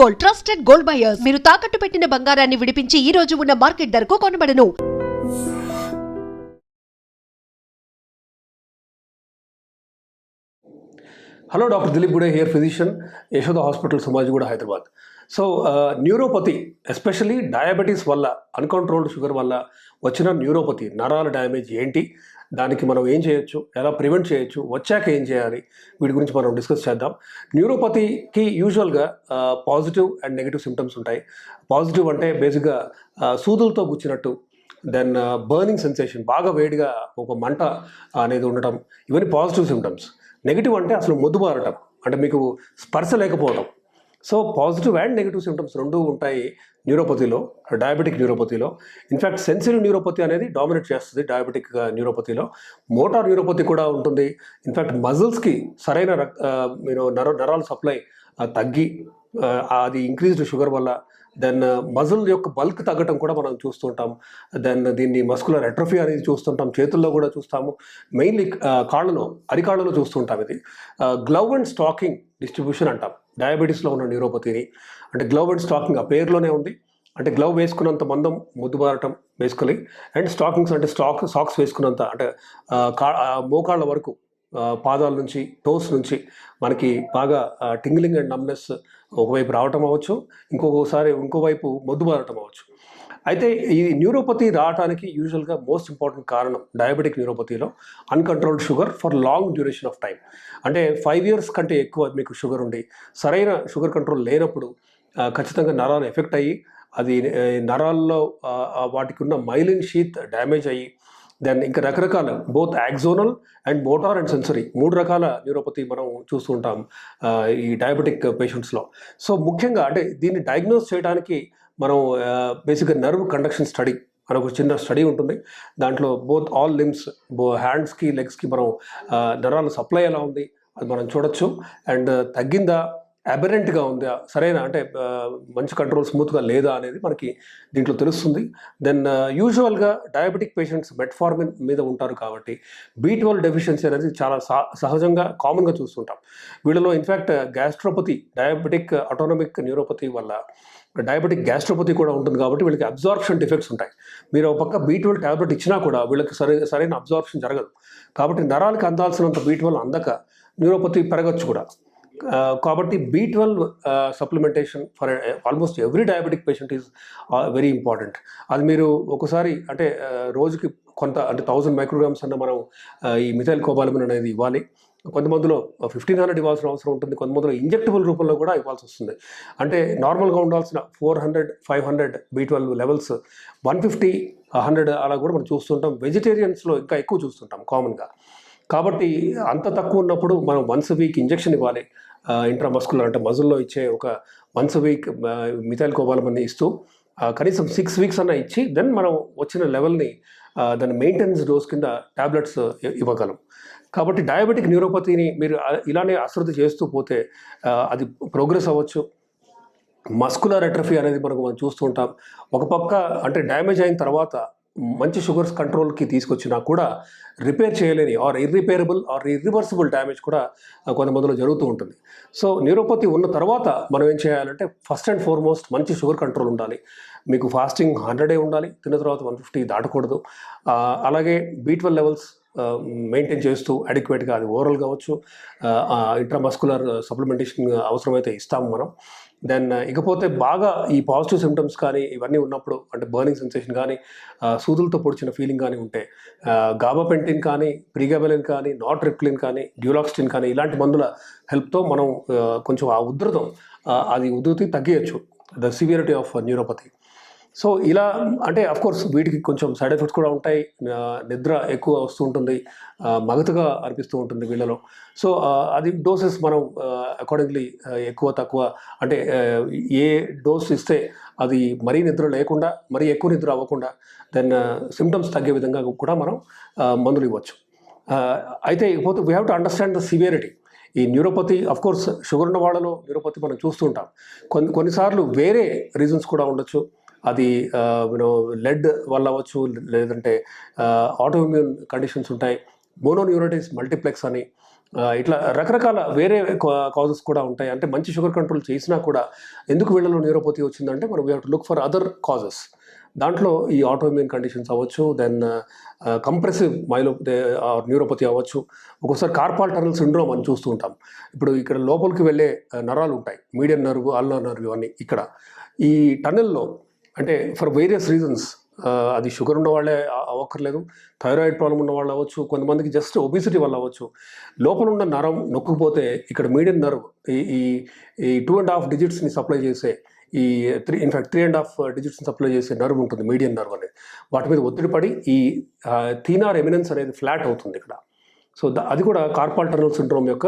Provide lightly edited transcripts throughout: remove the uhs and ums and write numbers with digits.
Gold, trusted gold buyers. మీరు తాకట్టు పెట్టిన బంగారాన్ని విడిపించి ఈ రోజు ఉన్న మార్కెట్ ధరకు కొనబడను. Hello, doctor Dileep Gude here, physician, Yashoda hospital, Somajiguda, Hyderabad. So neuropathy, especially diabetes వల్ల, అన్కంట్రోల్డ్ షుగర్ వల్ల వచ్చిన న్యూరోపతి, నరాల డ్యామేజ్ ఏంటి, దానికి మనం ఏం చేయొచ్చు, ఎలా ప్రివెంట్ చేయొచ్చు, వచ్చాక ఏం చేయాలి, వీటి గురించి మనం డిస్కస్ చేద్దాం. న్యూరోపతికి యూజువల్గా పాజిటివ్ అండ్ నెగిటివ్ సిమ్టమ్స్ ఉంటాయి. పాజిటివ్ అంటే బేసిక్గా సూదులతో గుచ్చినట్టు, దెన్ బర్నింగ్ సెన్సేషన్, బాగా వేడిగా ఒక మంట అనేది ఉండటం, ఇవన్నీ పాజిటివ్ సిమ్టమ్స్. నెగిటివ్ అంటే అసలు మొద్దుబారటం, అంటే మీకు స్పర్శ లేకపోవడం. So positive and negative symptoms రెండూ ఉంటాయి న్యూరోపతిలో, డయాబెటిక్ న్యూరోపతిలో. ఇన్ఫ్యాక్ట్ సెన్సిటివ్ న్యూరోపతి అనేది డామినేట్ చేస్తుంది డయాబెటిక్ న్యూరోపతిలో. మోటార్ న్యూరోపతి కూడా ఉంటుంది. ఇన్ఫ్యాక్ట్ మజిల్స్కి సరైన నరాల సప్లై తగ్గి, అది ఇంక్రీజ్డ్ షుగర్ వల్ల, దెన్ మజిల్ యొక్క బల్క్ తగ్గటం కూడా మనం చూస్తుంటాం. దెన్ దీన్ని మస్కులర్ అట్రోఫీ అనేది చూస్తుంటాం, చేతుల్లో కూడా చూస్తాము, మెయిన్లీ కాళ్ళలో, అరికాళ్ళలో చూస్తుంటాం. ఇది గ్లవ్ అండ్ స్టాకింగ్ డిస్ట్రిబ్యూషన్ అంటాం డయాబెటీస్లో ఉన్న న్యూరోపతిని. అంటే గ్లవ్ అండ్ స్టాకింగ్ ఆ పేరులోనే ఉంది. అంటే గ్లవ్ వేసుకున్నంత మందం ముద్దుబారటం బేసికలీ, అండ్ స్టాకింగ్స్ అంటే సాక్స్ వేసుకున్నంత, అంటే మోకాళ్ళ వరకు, పాదాల నుంచి, టోస్ నుంచి మనకి బాగా టింగ్లింగ్ అండ్ నమ్నెస్ ఒకవైపు రావటం అవ్వచ్చు, ఇంకోవైపు మొద్దుబారటం అవ్వచ్చు. అయితే ఈ న్యూరోపతి రావడానికి యూజువల్గా మోస్ట్ ఇంపార్టెంట్ కారణం డయాబెటిక్ న్యూరోపతిలో uncontrolled sugar for long duration of time. అంటే 5 years కంటే ఎక్కువ మీకు షుగర్ ఉండి సరైన షుగర్ కంట్రోల్ లేనప్పుడు ఖచ్చితంగా నరాలు ఎఫెక్ట్ అయ్యి, అది నరాల్లో వాటికి ఉన్న మైలిన్ షీత్ డ్యామేజ్ అయ్యి, దెన్ ఇంకా రకరకాల both axonal and motor and sensory 3 రకాల న్యూరోపతి మనం చూస్తూ ఉంటాం ఈ డయాబెటిక్ పేషెంట్స్లో. సో ముఖ్యంగా అంటే దీన్ని డయాగ్నోస్ చేయడానికి మనం బేసిక్గా నర్వ్ కండక్షన్ స్టడీ అని ఒక చిన్న స్టడీ ఉంటుంది. దాంట్లో బోత్ ఆల్ లిమ్స్, హ్యాండ్స్కి, లెగ్స్కి మనం నరాల సప్లై ఎలా ఉంది అది మనం చూడొచ్చు. అండ్ తగ్గిందా, అబరెంట్గా ఉందా, సరైన అంటే మంచి కంట్రోల్ స్మూత్గా లేదా అనేది మనకి దీంట్లో తెలుస్తుంది. దెన్ యూజువల్గా డయాబెటిక్ పేషెంట్స్ మెట్ఫార్మిన్ మీద ఉంటారు కాబట్టి B12 డెఫిషియన్సీ అనేది చాలా సహజంగా కామన్గా చూస్తుంటాం వీళ్ళలో. In fact gastropathy, diabetic autonomic neuropathy వల్ల డయాబెటిక్ గ్యాస్ట్రోపతి కూడా ఉంటుంది కాబట్టి వీళ్ళకి అబ్జార్ప్షన్ డిఫెక్ట్స్ ఉంటాయి. మీరు ఒక పక్క B12 ట్యాబ్లెట్ ఇచ్చినా కూడా వీళ్ళకి సరైన అబ్జార్ప్షన్ జరగదు. కాబట్టి నరాలకు అందాల్సినంత B12 అందక న్యూరోపతి పెరగచ్చు కూడా. కాబట్టి B12 supplementation for almost every diabetic patient is very important. అది మీరు ఒకసారి అంటే రోజుకి కొంత, అంటే 1000 మైక్రోగ్రామ్స్ అన్న మనం ఈ మిథైల్ కోబాలమిన్ అనేది ఇవ్వాలి. కొంతమందిలో 1500 ఇవ్వాల్సిన అవసరం ఉంటుంది, కొంతమందిలో ఇంజెక్టబుల్ రూపంలో కూడా ఇవ్వాల్సి వస్తుంది. అంటే నార్మల్గా ఉండాల్సిన 400, 500 B12 లెవెల్స్ 150, 100 అలా కూడా మనం చూస్తుంటాం. వెజిటేరియన్స్లో ఇంకా ఎక్కువ చూస్తుంటాం కామన్గా. కాబట్టి అంత తక్కువ ఉన్నప్పుడు మనం వన్స్ a week ఇంజెక్షన్ ఇవ్వాలి. ఇంట్రామస్కులర్ అంటే మజిల్లో ఇచ్చే ఒక once a week methyl cobalamin ఇస్తూ కనీసం 6 weeks అన్న ఇచ్చి, దెన్ మనం వచ్చిన లెవెల్ని దాని మెయింటెనెన్స్ డోస్ కింద ట్యాబ్లెట్స్ ఇవ్వగలం. కాబట్టి డయాబెటిక్ న్యూరోపతిని మీరు ఇలానే అశ్రద్ధ చేస్తూ పోతే అది ప్రోగ్రెస్ అవ్వచ్చు. మస్కులర్ అట్రఫీ అనేది మనం చూస్తూ ఉంటాం. ఒక పక్క అంటే డ్యామేజ్ అయిన తర్వాత మంచి షుగర్స్ కంట్రోల్కి తీసుకొచ్చినా కూడా రిపేర్ చేయలేని or irreparable or irreversible damage కూడా కొంతమందిలో జరుగుతూ ఉంటుంది. సో న్యూరోపతి ఉన్న తర్వాత మనం ఏం చేయాలంటే ఫస్ట్ అండ్ ఫార్మోస్ట్ మంచి షుగర్ కంట్రోల్ ఉండాలి. మీకు ఫాస్టింగ్ 100 ఉండాలి, తిన్న తర్వాత 150 దాటకూడదు. అలాగే B12 లెవెల్స్ మెయింటైన్ చేస్తూ అడిక్వేట్గా, అది ఓరల్ కావచ్చు, ఇంట్రామస్కులర్ సప్లిమెంటేషన్ అవసరమైతే ఇస్తాము మనం. దెన్ ఇకపోతే బాగా ఈ పాజిటివ్ సిమ్టమ్స్ కానీ ఇవన్నీ ఉన్నప్పుడు, అంటే బర్నింగ్ సెన్సేషన్ కానీ, సూదులతో పొడిచిన ఫీలింగ్ కానీ ఉంటే గాబాపెంటిన్ కానీ, ప్రీగాబెలిన్ కానీ, నాట్రిప్టిలిన్ కానీ, డ్యూలాక్సిన్ కానీ ఇలాంటి మందుల హెల్ప్తో మనం కొంచెం ఆ ఉధృతి తగ్గించచ్చు, the severity of neuropathy. So ఇలా అంటే అఫ్కోర్స్ వీటికి కొంచెం సైడ్ ఎఫెక్ట్స్ కూడా ఉంటాయి. నిద్ర ఎక్కువ వస్తూ ఉంటుంది, మగతగా అనిపిస్తూ ఉంటుంది వీళ్ళలో. సో అది డోసెస్ మనం అకార్డింగ్లీ ఎక్కువ తక్కువ, అంటే ఏ డోస్ ఇస్తే అది మరీ నిద్ర లేకుండా, మరీ ఎక్కువ నిద్ర అవ్వకుండా, దెన్ సిమ్టమ్స్ తగ్గే విధంగా కూడా మనం మందులు ఇవ్వచ్చు. అయితే ఇకపోతే we have to understand the severity. ఈ న్యూరోపతి అఫ్కోర్స్ షుగర్ ఉన్న వాళ్ళలో న్యూరోపతి మనం చూస్తూ ఉంటాం. కొన్నిసార్లు వేరే రీజన్స్ కూడా ఉండొచ్చు. అది లెడ్ వల్ల అవ్వచ్చు, లేదంటే ఆటోఇమ్యూన్ కండిషన్స్ ఉంటాయి. మోనోన్యూరైటిస్ మల్టీప్లెక్స్ అని, ఇట్లా రకరకాల వేరే కాజెస్ కూడా ఉంటాయి. అంటే మంచి షుగర్ కంట్రోల్ చేసినా కూడా ఎందుకు వీళ్ళలో న్యూరోపతి వచ్చిందంటే మనం we have to look for other causes. దాంట్లో ఈ ఆటోఇమ్యూన్ కండిషన్స్ అవ్వచ్చు, దెన్ కంప్రెసివ్ న్యూరోపతి అవ్వచ్చు, ఒక్కోసారి కార్పాల్ టనల్ సిండ్రోమ్ అని చూస్తూ ఉంటాం. ఇప్పుడు ఇక్కడ లోపలికి వెళ్ళే నరాలు ఉంటాయి, మీడియన్ నర్వ్, అల్నర్ నర్వ్ అన్నీ ఇక్కడ ఈ టనెల్లో అంటే ఫర్ వేరియస్ రీజన్స్ అది షుగర్ ఉన్న వాళ్ళే అవ్వక్కర్లేదు, థైరాయిడ్ ప్రాబ్లం ఉన్న వాళ్ళు అవ్వచ్చు, కొంతమందికి జస్ట్ ఒబిసిటీ వల్ల అవ్వచ్చు. లోపల ఉన్న నరం నొక్కుపోతే ఇక్కడ మీడియన్ నర్వ్ ఈ 2.5 డిజిట్స్ని సప్లై చేసే ఈ 3.5 డిజిట్స్ని సప్లై చేసే నర్వ్ ఉంటుంది, మీడియన్ నర్వ్ అనేది. వాటి మీద ఒత్తిడి పడి ఈ థీనార్ ఎమినెన్స్ అనేది ఫ్లాట్ అవుతుంది ఇక్కడ. సో అది కూడా కార్పాల్ టనల్ సిండ్రోమ్ యొక్క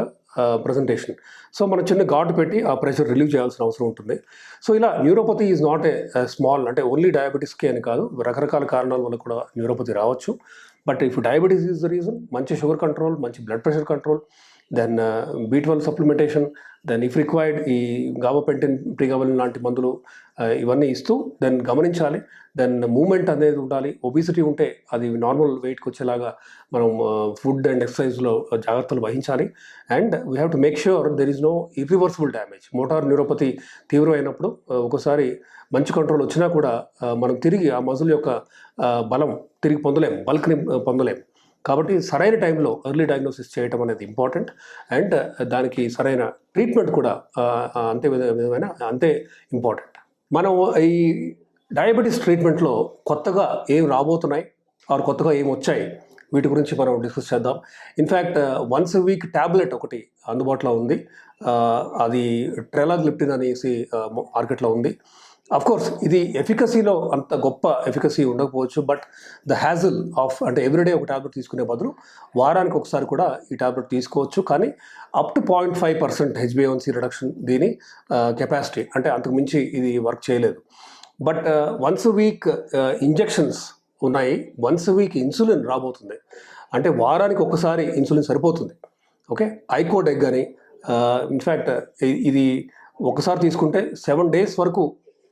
ప్రజెంటేషన్. సో మనం చిన్న ఘాటు పెట్టి ఆ ప్రెషర్ రిలీవ్ చేయాల్సిన అవసరం ఉంటుంది. సో ఇలా neuropathy is not a small, అంటే ఓన్లీ డయాబెటీస్కే అని కాదు, రకరకాల కారణాల వల్ల కూడా న్యూరోపతి రావచ్చు. But if diabetes is the reason, మంచి షుగర్ కంట్రోల్, మంచి blood pressure control, then B12 supplementation, then if required ఈ గాబపెంటిన్, ప్రిగాబలిన్ లాంటి మందులు ఇవన్నీ ఇస్తూ దెన్ గమనించాలి. దెన్ మూమెంట్ అనేది ఉండాలి. ఒబిసిటీ ఉంటే అది నార్మల్ వెయిట్కి వచ్చేలాగా మనం ఫుడ్ అండ్ ఎక్సర్సైజ్లో జాగ్రత్తలు వహించాలి. And we have to make sure there is no irreversible damage. Motor neuropathy తీవ్రమైనప్పుడు ఒకసారి మంచి కంట్రోల్ వచ్చినా కూడా మనం తిరిగి ఆ మజిల్ యొక్క బలం తిరిగి పొందలేం, బల్క్ని పొందలేం. కాబట్టి సరైన టైంలో ఎర్లీ డయాగ్నోసిస్ చేయటం అనేది ఇంపార్టెంట్. అండ్ దానికి సరైన ట్రీట్మెంట్ కూడా అంతే ఇంపార్టెంట్. మనం ఈ డయాబెటీస్ ట్రీట్మెంట్లో కొత్తగా ఏం రాబోతున్నాయి ఆర్ కొత్తగా ఏం వచ్చాయి వీటి గురించి మనం డిస్కస్ చేద్దాం. ఇన్ఫ్యాక్ట్ వన్స్ వీక్ ట్యాబ్లెట్ ఒకటి అందుబాటులో ఉంది, అది ట్రెలాగ్లిప్టిన్ అనేసి మార్కెట్లో ఉంది. కోర్స్ ఇది ఎఫికసీలో అంత గొప్ప ఎఫికసీ ఉండకపోవచ్చు, బట్ ద హ్యాజిల్ ఆఫ్ అంటే ఎవ్రీడే ఒక ట్యాబ్లెట్ తీసుకునే బదులు వారానికి ఒకసారి కూడా ఈ ట్యాబ్లెట్ తీసుకోవచ్చు. కానీ అప్ టు 0.5% HbA1c రిడక్షన్ దీని కెపాసిటీ, అంటే అంతకు మించి ఇది వర్క్ చేయలేదు. బట్ వన్స్ వీక్ ఇంజెక్షన్స్ ఉన్నాయి, వన్స్ వీక్ ఇన్సులిన్ రాబోతుంది. అంటే వారానికి ఒకసారి ఇన్సులిన్ సరిపోతుంది. ఓకే, ఐకోడెగ్ అని ఇన్ఫ్యాక్ట్ ఇది ఒకసారి తీసుకుంటే 7 days వరకు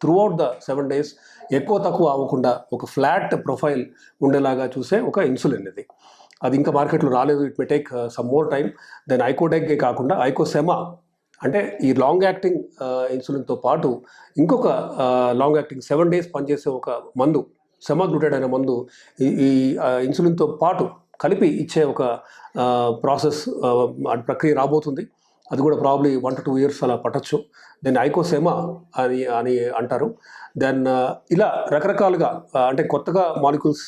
త్రూఅవుట్ ద 7 days ఎక్కువ తక్కువ అవ్వకుండా ఒక ఫ్లాట్ ప్రొఫైల్ ఉండేలాగా చూసే ఒక ఇన్సులిన్ ఇది. అది ఇంకా మార్కెట్లో రాలేదు, it may take some more time. Then ఐకోడెగ్గే కాకుండా ఐకోసెమా, అంటే ఈ లాంగ్ యాక్టింగ్ ఇన్సులిన్తో పాటు ఇంకొక లాంగ్ యాక్టింగ్ 7 days పనిచేసే ఒక మందు, సెమాగ్లూటైడ్ అనే మందు ఈ ఇన్సులిన్తో పాటు కలిపి ఇచ్చే ఒక ప్రాసెస్ ప్రక్రియ రాబోతుంది. అది కూడా ప్రాబ్లీ 1 to 2 years అలా పట్టచ్చు. దెన్ ఐకోసెమా అని అంటారు. దెన్ ఇలా రకరకాలుగా అంటే కొత్తగా మాలిక్యూల్స్,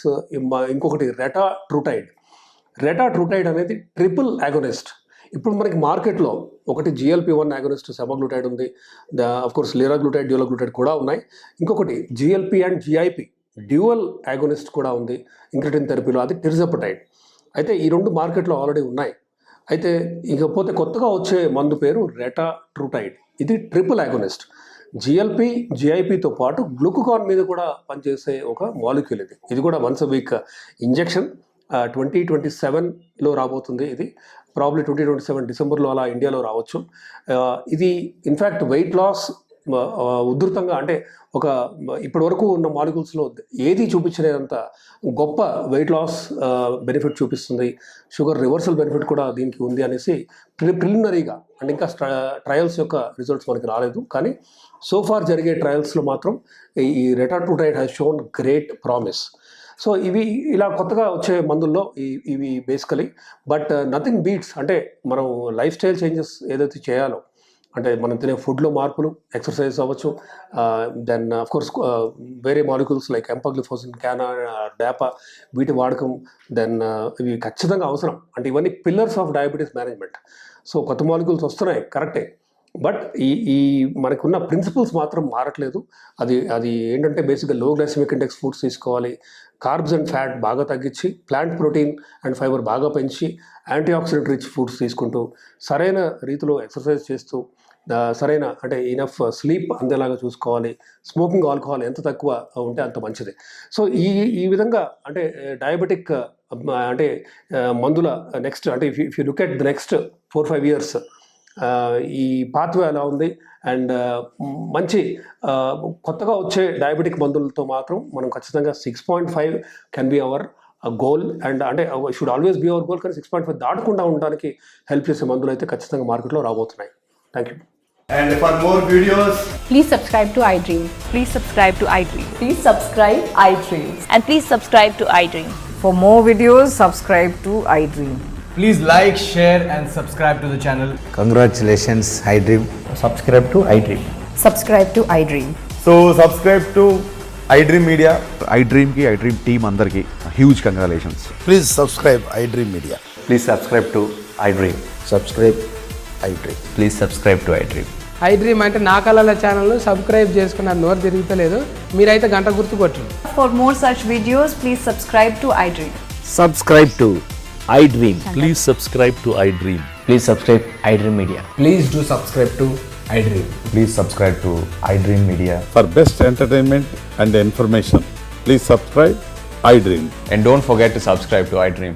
ఇంకొకటి రెటాట్రూటైడ్ అనేది ట్రిపుల్ యాగోనిస్ట్. ఇప్పుడు మనకి మార్కెట్లో ఒకటి GLP-1 యాగోనిస్ట్ సెమాగ్లూటైడ్ ఉంది, కోర్స్ లిరాగ్లూటైడ్, డ్యూలాగ్లూటైడ్ కూడా ఉన్నాయి. ఇంకొకటి GLP అండ్ GIP డ్యూయల్ యాగోనిస్ట్ కూడా ఉంది ఇంక్రెటిన్ థెరపీలో, అది టిర్జపటైడ్. అయితే ఈ 2 మార్కెట్లో ఆల్రెడీ ఉన్నాయి. అయితే ఇకపోతే కొత్తగా వచ్చే మందు పేరు రెటాట్రూటైడ్. ఇది ట్రిపుల్ యాగోనిస్ట్. GLP, GIPతో పాటు గ్లూకగాన్ మీద కూడా పనిచేసే ఒక మాలిక్యూల్ ఇది. ఇది కూడా వన్స్ a week ఇంజెక్షన్. 2027లో రాబోతుంది. ఇది ప్రాబ్లీ 2027 డిసెంబర్లో అలా ఇండియాలో రావచ్చు. ఇది ఇన్ఫ్యాక్ట్ వెయిట్ లాస్ ఉధృతంగా, అంటే ఒక ఇప్పటి వరకు ఉన్న మాలిక్యూల్స్లో ఏది చూపించినంత గొప్ప వెయిట్ లాస్ బెనిఫిట్ చూపిస్తుంది. షుగర్ రివర్సల్ బెనిఫిట్ కూడా దీనికి ఉంది అనేసి ప్రిలిమినరీగా, అంటే ఇంకా ట్రయల్స్ యొక్క రిజల్ట్స్ మనకి రాలేదు, కానీ సోఫార్ జరిగే ట్రయల్స్లో మాత్రం ఈ retatrutide has shown great promise. So ఇవి ఇలా కొత్తగా వచ్చే మందుల్లో ఇవి బేసికలీ. బట్ నథింగ్ బీట్స్, అంటే మనం లైఫ్ స్టైల్ చేంజెస్ ఏదైతే చేయాలో, అంటే మనం తినే ఫుడ్లో మార్పులు, ఎక్సర్సైజ్ అవ్వచ్చు, దెన్ కోర్స్ వేరే మాలిక్యూల్స్ లైక్ ఎంపాగ్లిఫోసిన్, క్యానా, డాపా వీటి వాడకం, దెన్ ఇవి ఖచ్చితంగా అవసరం. అంటే ఇవన్నీ pillars of diabetes management. So కొత్త మాలిక్యూల్స్ వస్తున్నాయి కరెక్టే, బట్ ఈ మనకున్న ప్రిన్సిపల్స్ మాత్రం మారట్లేదు. అది ఏంటంటే బేసిక్గా లో గ్లైసెమిక్ ఇండెక్స్ ఫుడ్స్ తీసుకోవాలి, కార్బ్స్ అండ్ ఫ్యాట్ బాగా తగ్గించి, ప్లాంట్ ప్రోటీన్ అండ్ ఫైబర్ బాగా పెంచి, యాంటీఆక్సిడెంట్ రిచ్ ఫుడ్స్ తీసుకుంటూ, సరైన రీతిలో ఎక్సర్సైజ్ చేస్తూ, సరైన అంటే ఇనఫ్ స్లీప్ అందేలాగా చూసుకోవాలి. స్మోకింగ్, ఆల్కహాల్ ఎంత తక్కువ ఉంటే అంత మంచిది. సో ఈ విధంగా అంటే డయాబెటిక్ అంటే మందుల నెక్స్ట్, అంటే if you look at the next 4-5 years ఈ పాత్వే ఎలా ఉంది. అండ్ మంచి కొత్తగా వచ్చే డయాబెటిక్ మందులతో మాత్రం మనం ఖచ్చితంగా 6.5 can be our goal and అంటే should always be our goal, కానీ 6.5 దాటకుండా ఉండడానికి హెల్ప్ చేసే మందులు అయితే ఖచ్చితంగా మార్కెట్లో రాబోతున్నాయి. Thank you. And for more videos, Please subscribe to iDream. Please subscribe to iDream. Please subscribe iDream. And please subscribe to iDream. For more videos, subscribe to iDream. please like, share and subscribe to the channel. Congratulations, iDream. subscribe to iDream. Subscribe to iDream. So subscribe to iDream Media. iDream ki iDream team andarki huge congratulations. Please subscribe iDream Media. Please subscribe to iDream. Subscribe iDream. Please subscribe to iDream. iDream అంటే నా కళల channel subscribe చేసుకున్న నోరు తిరుగుతలేదు, మీరైతే గంట గుర్తు కొట్టండి. For more such videos, please subscribe to iDream. Subscribe to iDream. Please subscribe to iDream. Please subscribe iDream Media. Please do subscribe to iDream. Please subscribe to iDream Media. For best entertainment and information, please subscribe iDream. And don't forget to subscribe to iDream.